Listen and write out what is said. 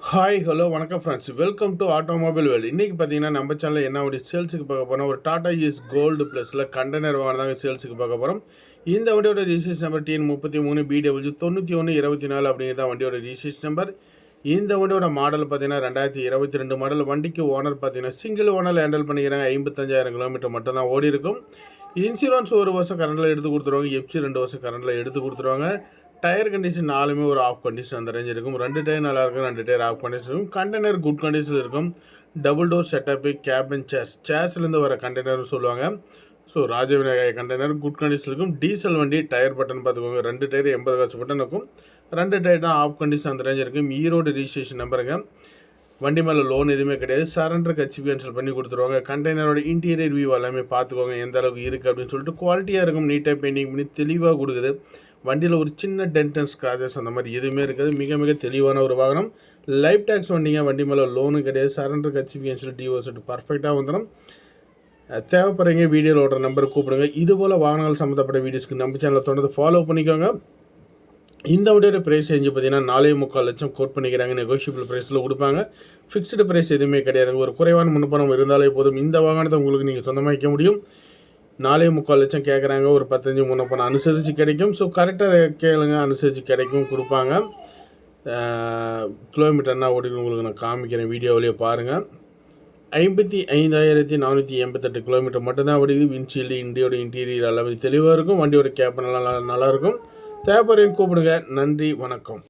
Hi hello வணக்கம் friends, welcome to automobile world. இன்றைக்கி பார்த்தீங்கன்னா நம்ம சேனலில் என்ன வண்டி சேல்ஸுக்கு பார்க்க போகிறோம், ஒரு டாடா ஈஸ் கோல்டு ப்ளஸில் கண்டெய்னர் வாகனம் தாங்க சேல்ஸுக்கு பார்க்க போகிறோம். இந்த வண்டியோட ரிஜிஸ்ட்ரேஷன் நம்பர் TN33 BW 9124 அப்படிங்கிறது தான் வண்டியோட ரிஜிஸ்ட்ரேஷன் நம்பர். இந்த வண்டியோட மாடல் பார்த்தீங்கன்னா 2022 மாடல். வண்டிக்கு ஓனர் பார்த்தீங்கன்னா சிங்கிள் ஓனர் ஹேண்டில் பண்ணிக்கிறாங்க. 55,000 கிலோமீட்டர் மட்டும் தான் ஓடி இருக்கும். இன்சூரன்ஸ் 1 வருஷம் கரண்டில் எடுத்து கொடுத்துருவாங்க. எஃப்சி 2 வருஷம் கரண்டில் எடுத்து கொடுத்துருவாங்க. டயர் கண்டிஷன் நாலுமே ஒரு ஆஃப் கண்டிஷன் அந்த ரேஞ்ச் இருக்கும். 2 டயர் நல்லா இருக்கும், 2 டயர் ஆஃப் கண்டிஷன் இருக்கும். கண்டெய்னர் குட் கண்டிஷனில் இருக்கும். டபுள் டோர் செட்டப்பு, கேபின் சேர்ஸ்லேருந்து வர கண்டெய்னர்னு சொல்லுவாங்க. ஸோ ராஜவிநாயக கண்டெய்னர் குட் கண்டிஷன் இருக்கும். டீசல் வண்டி. டயர் பட்டன் பார்த்துக்கோங்க, 2 டயர் 80 காசு பட்டன் இருக்கும். 2 டயர் தான் ஆஃப் கண்டிஷன் அந்த ரேஞ்ச் இருக்கும். ஈரோடு ரிஜிஸ்ட்ரேஷன் நம்பருங்க. வண்டி மேலே லோன் எதுவுமே கிடையாது. சரண்டருக்கு ஹெச்பி கேன்சல் பண்ணி கொடுத்துருவாங்க. கண்டெய்னரோட இன்டீரியர் வியூ எல்லாமே பார்த்துக்கோங்க எந்த அளவுக்கு இருக்குது அப்படின்னு சொல்லிட்டு. குவாலிட்டியாக இருக்கும், நீட்டாக பெயிண்டிங் பண்ணி தெளிவாக கொடுக்குது. வண்டியில் ஒரு சின்ன டென்ட் அண்ட் ஸ்க்ராச்சஸ் அந்த மாதிரி எதுவுமே இருக்காது. மிக மிக தெளிவான ஒரு வாகனம். லைஃப் டேக்ஸ் வண்டிங்க. வண்டி மேலே லோனும் கிடையாது. சரண்டருக்கு ஹெச்பி கேன்சல் டிஓசட் பர்ஃபெக்டாக வந்துடும். தேவைப்படுறீங்க வீடியோவில் ஓடுற நம்பருக்கு கூப்பிடுங்க. இதுபோல் வாகனங்கள் சம்மந்தப்பட்ட வீடியோஸ்க்கு நம்ம சேனலில் தொடர்ந்து ஃபாலோ பண்ணிக்கோங்க. இந்த வண்டியோட ப்ரைஸ் ரேஞ்சு பார்த்தீங்கன்னா 4.25 லட்சம் கோட் பண்ணிக்கிறாங்க. நெகோஷியபிள் ப்ரைஸில் கொடுப்பாங்க. ஃபிக்ஸ்டு ப்ரைஸ் எதுவுமே கிடையாதுங்க. ஒரு குறைவான முன்பணம் இருந்தாலே போதும். இந்த வாகனத்தை உங்களுக்கு நீங்கள் சொந்தமாக்க முடியும். 4.25 லட்சம் கேட்குறாங்க. ஒரு 15 முன்பணம் அனுசரித்து கிடைக்கும். ஸோ கரெக்டாக கேளுங்க, அனுசரித்து கிடைக்கும், கொடுப்பாங்க. கிலோமீட்டர்னா ஓடிக்கு உங்களுக்கு நான் காமிக்கிறேன், வீடியோவிலேயே பாருங்கள். 55,488 கிலோமீட்டர் மட்டும்தான் ஓடிக்குது. விண்ட்ஷீல்டு, இண்டியோட இன்டீரியர் எல்லாமே தெளிவாக இருக்கும். வண்டியோட கேப் நல்லாயிருக்கும். தேவைப்படுறீங்க கூப்பிடுங்க. நன்றி, வணக்கம்.